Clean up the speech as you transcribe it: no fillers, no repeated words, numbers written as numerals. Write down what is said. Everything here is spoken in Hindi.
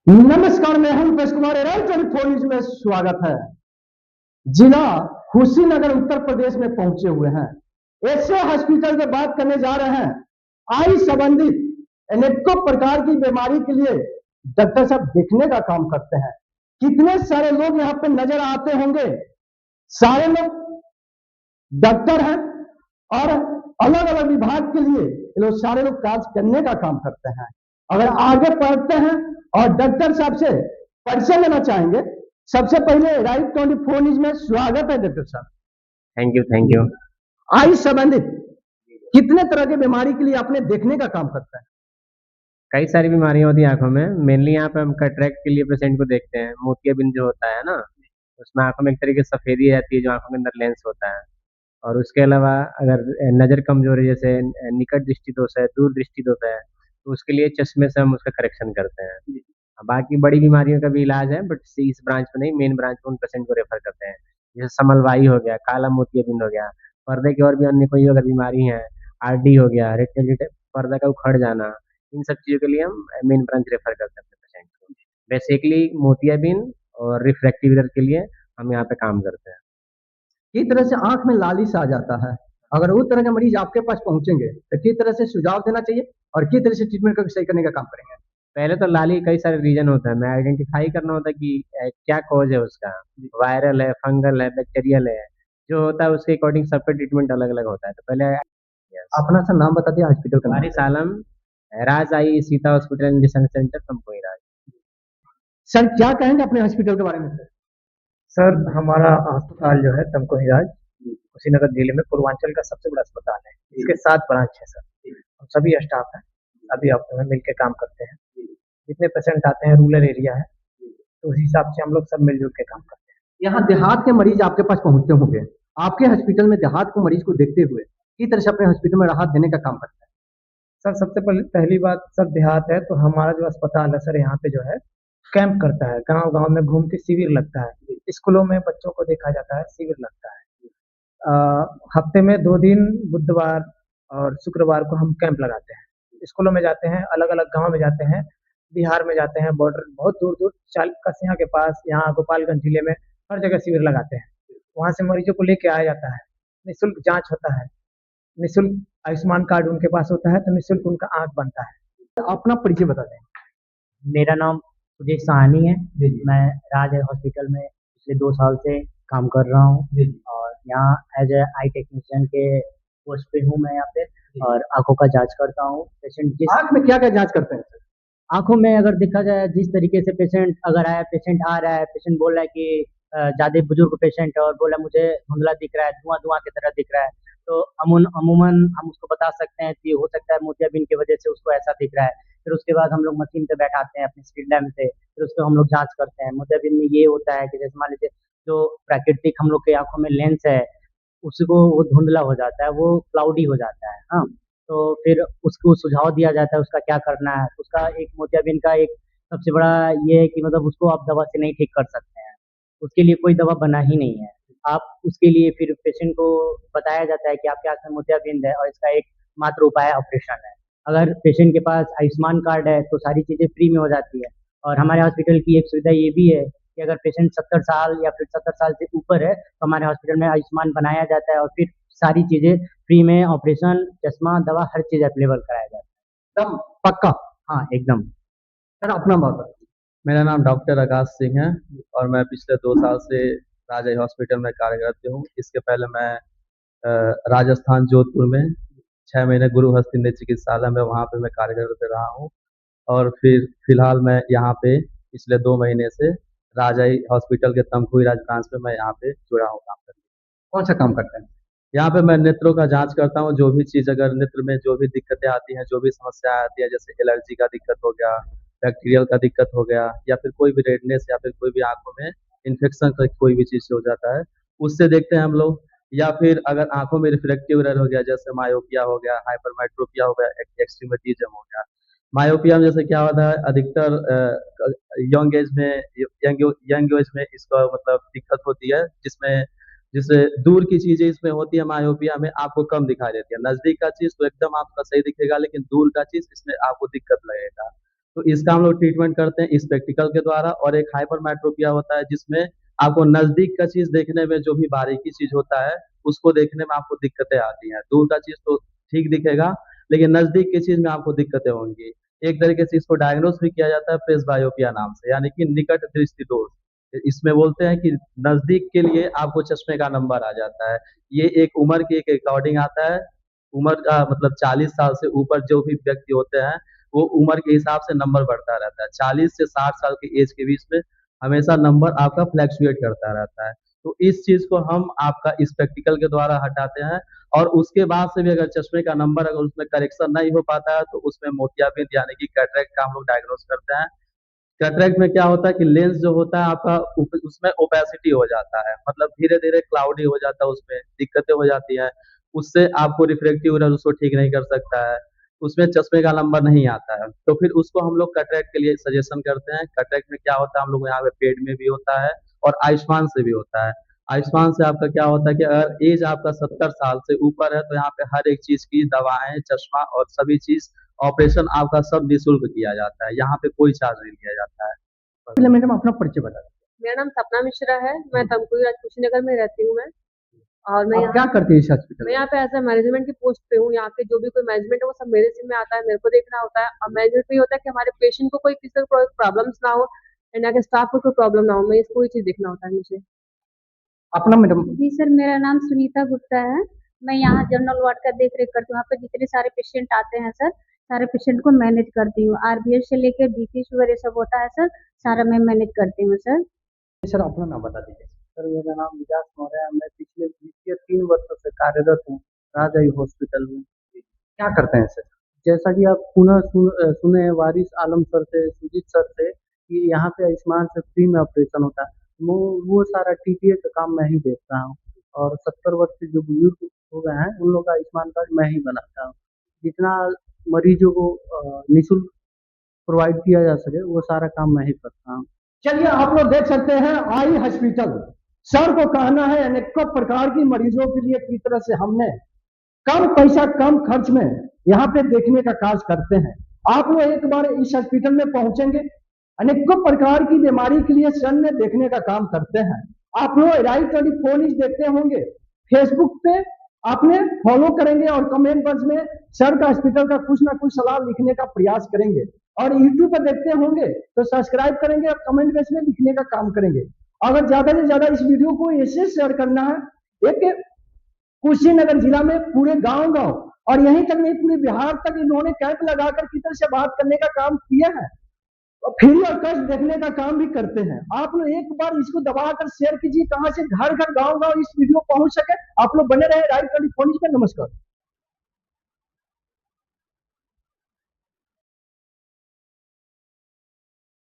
नमस्कार, मैं हूं उपेश कुमार न्यूज में स्वागत है। जिला कुशीनगर उत्तर प्रदेश में पहुंचे हुए हैं। ऐसे हॉस्पिटल में बात करने जा रहे हैं। आई संबंधित अनेकों प्रकार की बीमारी के लिए डॉक्टर साहब देखने का काम करते हैं। कितने सारे लोग यहाँ पे नजर आते होंगे। सारे लोग डॉक्टर हैं और अलग अलग विभाग के लिए ये लोग सारे लोग कार्य करने का काम करते हैं। अगर आगे पढ़ते हैं और डॉक्टर साहब से परिचय लेना चाहेंगे, सबसे पहले राइट 24 न्यूज में स्वागत है डॉक्टर साहब। Thank you. आई संबंधित कितने तरह की बीमारी के लिए आपने देखने का काम करता है? कई सारी बीमारियां होती हैं आंखों में। मेनली यहाँ पे हम कैटरेक्ट के लिए पेशेंट को देखते हैं। मोतियाबिंद जो होता है ना, उसमें आंखों में एक तरीके से सफेदी रहती है जो आंखों के अंदर लेंस होता है। और उसके अलावा अगर नजर कमजोरी जैसे निकट दृष्टि दोष है, दूर दृष्टि दोष है, तो उसके लिए चश्मे से हम उसका करेक्शन करते हैं। बाकी बड़ी बीमारियों का भी इलाज है, बट इस ब्रांच में नहीं, मेन ब्रांच में उन पेशेंट को रेफर करते हैं। जैसे समलवाई हो गया, काला मोतियाबिंद हो गया, पर्दे की और भी अन्य कोई अगर बीमारी है, आरडी हो गया, रेटिनल पर्दा का उखड़ जाना, इन सब चीज़ों के लिए हम मेन ब्रांच रेफर कर सकते हैं पेशेंट को। बेसिकली मोतियाबिंद और रिफ्रैक्टिव एरर के लिए हम यहाँ पे काम करते हैं। किस तरह से आंख में लालिश आ जाता है, अगर उस तरह के मरीज आपके पास पहुंचेंगे तो किस तरह से सुझाव देना चाहिए और किस तरह से ट्रीटमेंट को सही करने का काम करेंगे? पहले तो लाली कई सारे रीजन होता है, मैं आइडेंटिफाई करना होता है कि क्या कॉज है उसका। वायरल है, फंगल है, बैक्टीरियल है, जो होता है उसके अकॉर्डिंग सबका ट्रीटमेंट अलग अलग होता है। तो पहले अपना सा नाम बता दिया, हॉस्पिटल का नाम। हमारी सालम राज आई सीता हॉस्पिटल एंड डिस्टेंस सेंटर तमकोई राज। सर क्या कहेंगे अपने हॉस्पिटल के बारे में? सर हमारा अस्पताल जो है तमकोही राज कुशीनगर जिले में पूर्वांचल का सबसे बड़ा अस्पताल है। इसके 7 ब्रांच है सर। हम सभी स्टाफ हैं, सभी आपस में मिलकर काम करते हैं। जितने पेशेंट आते हैं, रूरल एरिया है, तो उस हिसाब से हम लोग सब मिलजुल के काम करते हैं। यहाँ देहात के मरीज आपके पास पहुंचते होंगे, आपके हॉस्पिटल में देहात को मरीज को देखते हुए किस तरह से अपने हॉस्पिटल में राहत देने का काम करता है? सर सबसे पहली बात, सर देहात है तो हमारा जो अस्पताल है सर यहाँ पे जो है कैंप करता है। गांव गांव में घूम के शिविर लगता है, स्कूलों में बच्चों को देखा जाता है, शिविर लगता है। हफ्ते में 2 दिन बुधवार और शुक्रवार को हम कैंप लगाते हैं। स्कूलों में जाते हैं, अलग अलग गांव में जाते हैं, बिहार में जाते हैं, बॉर्डर बहुत दूर दूर कसिया के पास, यहाँ गोपालगंज जिले में हर जगह शिविर लगाते हैं। वहाँ से मरीजों को लेके आया जाता है, निःशुल्क जांच होता है, निःशुल्क आयुष्मान कार्ड उनके पास होता है, तो निःशुल्क उनका आंख बनता है। अपना परिचय बता दें। मेरा नाम सुदेश सहानी है। मैं राज हॉस्पिटल में पिछले 2 साल से काम कर रहा हूँ और यहाँ एज ए आई टेक्नीशियन के पोस्ट पे हूँ मैं यहाँ पे, और आंखों का जांच करता हूँ। पेशेंट जिस आंख में क्या क्या जांच करते हैं? आंखों में अगर देखा जाए, जिस तरीके से पेशेंट आ रहा है, पेशेंट बोल रहा है कि ज्यादा बुजुर्ग पेशेंट है और बोला मुझे धुंधला दिख रहा है, धुआं धुआं की तरह दिख रहा है, तो अमूमन हम उसको बता सकते हैं कि हो सकता है मोतियाबिंद की वजह से उसको ऐसा दिख रहा है। फिर उसके बाद हम लोग मशीन पे बैठाते हैं अपने स्क्रीन लैम्प से, फिर उसको हम लोग जांच करते हैं। मोतियाबिंद में ये होता है कि जैसे मान लीजिए जो प्राकृतिक हम लोग के आंखों में लेंस है, उसको वो धुंधला हो जाता है, वो क्लाउडी हो जाता है। हाँ, तो फिर उसको सुझाव दिया जाता है उसका क्या करना है। उसका एक मोतियाबिंद का एक सबसे बड़ा ये है कि मतलब उसको आप दवा से नहीं ठीक कर सकते हैं, उसके लिए कोई दवा बना ही नहीं है। आप उसके लिए फिर पेशेंट को बताया जाता है कि आपके आंख में मोतियाबिंद है और इसका एक मात्र उपाय ऑपरेशन है। अगर पेशेंट के पास आयुष्मान कार्ड है तो सारी चीज़ें फ्री में हो जाती है। और हमारे हॉस्पिटल की एक सुविधा ये भी है कि अगर पेशेंट 70 साल या फिर 70 साल से ऊपर है तो हमारे हॉस्पिटल में आयुष्मान बनाया जाता है और फिर सारी चीज़ें फ्री में, ऑपरेशन, चश्मा, दवा, हर चीज़ अवेलेबल कराया जाता है। एकदम पक्का। हाँ एकदम। सर अपना बात। मेरा नाम डॉक्टर आकाश सिंह है और मैं पिछले 2 साल से राजय हॉस्पिटल में कार्यरत हूँ। इसके पहले मैं राजस्थान जोधपुर में 6 महीने गुरु हस्तिंदे चिकित्सालय में वहाँ पे मैं कार्यरत रहा हूँ और फिर फिलहाल मैं यहाँ पे पिछले 2 महीने से राजय हॉस्पिटल के तमकुही राज ब्रांच में मैं यहाँ पे जुड़ा हूँ काम करने। कौन सा काम करते हैं? यहाँ पे मैं नेत्रों का जांच करता हूँ। जो भी चीज़ अगर नेत्र में जो भी दिक्कतें आती हैं, जो भी समस्या आती है, जैसे एलर्जी का दिक्कत हो गया, बैक्टीरियल का दिक्कत हो गया, या फिर कोई भी रेडनेस, या फिर कोई भी आंखों में इन्फेक्शन का कोई भी चीज़ हो जाता है, उससे देखते हैं हम लोग। या फिर अगर आंखों में रिफ्रैक्टिव एरर हो गया, जैसे मायोपिया हो गया, हाइपरमेट्रोपिया हो गया, एक्सट्रीमेटिज्म हो गया। मायोपिया में जैसे क्या होता है, अधिकतर यंग एज में इसका मतलब दिक्कत होती है, जिसमें जिससे दूर की चीजें इसमें होती है। मायोपिया में आपको कम दिखाई देती है, नजदीक का चीज तो एकदम आपका सही दिखेगा, लेकिन दूर का चीज इसमें आपको दिक्कत लगेगा। तो इसका हम लोग ट्रीटमेंट करते हैं स्पेक्टिकल के द्वारा। और एक हाइपरमेट्रोपिया होता है जिसमें आपको नजदीक का चीज देखने में जो भी बारीकी चीज होता है उसको देखने में आपको दिक्कतें आती हैं। दूर का चीज तो ठीक दिखेगा लेकिन नजदीक की चीज में आपको दिक्कतें होंगी। एक तरीके से इसको डायग्नोस भी किया जाता है प्रेसबायोपिया नाम से, यानी कि निकट दृष्टि दोष। इसमें बोलते हैं कि नजदीक के लिए आपको चश्मे का नंबर आ जाता है। ये एक उम्र के एक अकॉर्डिंग आता है। उम्र का मतलब 40 साल से ऊपर जो भी व्यक्ति होते हैं वो उम्र के हिसाब से नंबर बढ़ता रहता है। 40 से 60 साल की एज के बीच में हमेशा नंबर आपका फ्लैक्चुएट करता रहता है। तो इस चीज को हम आपका स्पेक्टिकल के द्वारा हटाते हैं। और उसके बाद से भी अगर चश्मे का नंबर अगर उसमें करेक्शन नहीं हो पाता है तो उसमें मोतियाबिंद यानी कि कैटरेक्ट का हम लोग डायग्नोस करते हैं। कैटरेक्ट में क्या होता है कि लेंस जो होता है आपका उसमें ओपेसिटी हो जाता है, मतलब धीरे धीरे क्लाउडी हो जाता है, उसमें दिक्कतें हो जाती है। उससे आपको रिफ्रैक्टिव एरर उसको ठीक नहीं कर सकता है, उसमें चश्मे का नंबर नहीं आता है। तो फिर उसको हम लोग कैटरेक्ट के लिए सजेशन करते हैं। कैटरेक्ट में क्या होता है हम लोग यहाँ पे पेड में भी होता है और आयुष्मान से भी होता है। आयुष्मान से आपका क्या होता है कि अगर एज आपका 70 साल से ऊपर है तो यहाँ पे हर एक चीज की दवाएं, चश्मा और सभी चीज ऑपरेशन आपका सब निःशुल्क किया जाता है। यहाँ पे कोई चार्ज नहीं लिया जाता है। पहले मैडम अपना परिचय बता दीजिए। मेरा नाम सपना मिश्रा है। मैं तमकुही राजकुशीनगर में रहती हूँ। मैं और मैं आप क्या करती है इस हॉस्पिटल मैं यहाँ पे एज ए मैनेजमेंट की पोस्ट पे हूँ। यहाँ पे जो भी कोई मैनेजमेंट है वो सब मेरे सिम में आता है, मेरे को देखना होता है। और मैनेजमेंट में ये होता है कि हमारे पेशेंट को कोई किसी को प्रॉब्लम्स ना हो एंड यहाँ के स्टाफ को कोई प्रॉब्लम ना हो, मैं इसको ही चीज देखना होता है मुझे। अपना मैडम। जी सर, मेरा नाम सुनीता गुप्ता है। मैं यहाँ जनरल वार्ड का देख रेख करती हूँ। यहाँ पे जितने सारे पेशेंट आते हैं सर, सारे पेशेंट को मैनेज करती हूँ। RBS से लेके BP शुगर ये सब होता है सर, सारा मैं मैनेज करती हूँ सर। सर अपना नाम बता दीजिए। सर मेरा नाम विकास मौर्य है। मैं पिछले 3 वर्षों से कार्यरत हूँ राजई हॉस्पिटल में। क्या करते हैं सर? जैसा कि आप सुने हैं वारिस आलम सर से, सुजीत सर से कि यहाँ पे आयुष्मान से फ्री में ऑपरेशन होता है। वो सारा TPA का काम मैं ही देखता हूँ। और 70 वर्ष के जो बुजुर्ग हो गए हैं उन लोग का आयुष्मान कार्ड मैं ही बनाता हूँ। जितना मरीजों को निःशुल्क प्रोवाइड किया जा सके वो सारा काम मैं ही करता हूँ। चलिए आप लोग देख सकते हैं आई हॉस्पिटल सर को कहना है अनेकों प्रकार की मरीजों के लिए किस तरह से हमने कम पैसा कम खर्च में यहाँ पे देखने का कार्य करते हैं। आप लोग एक बार इस हॉस्पिटल में पहुंचेंगे, अनेकों प्रकार की बीमारी के लिए सर में देखने का काम करते हैं। आप लोग राइट 24 न्यूज देखते होंगे, फेसबुक पे आपने फॉलो करेंगे और कमेंट बॉक्स में सर का हॉस्पिटल का कुछ ना कुछ सलाह लिखने का प्रयास करेंगे। और यूट्यूब पर देखते होंगे तो सब्सक्राइब करेंगे और कमेंट बॉक्स में लिखने का काम करेंगे। अगर ज्यादा से ज्यादा इस वीडियो को ऐसे शेयर करना है, एक कुशीनगर जिला में पूरे गांव और यहीं तक नहीं पूरे बिहार तक इन्होंने कैंप लगाकर किधर से बात करने का काम किया है। फ्री और कष्ट देखने का काम भी करते हैं। आप लोग एक बार इसको दबाकर शेयर कीजिए, कहां से घर घर गांव इस वीडियो पहुंच सके। आप लोग बने रहे राइट 24 न्यूज पे। नमस्कार।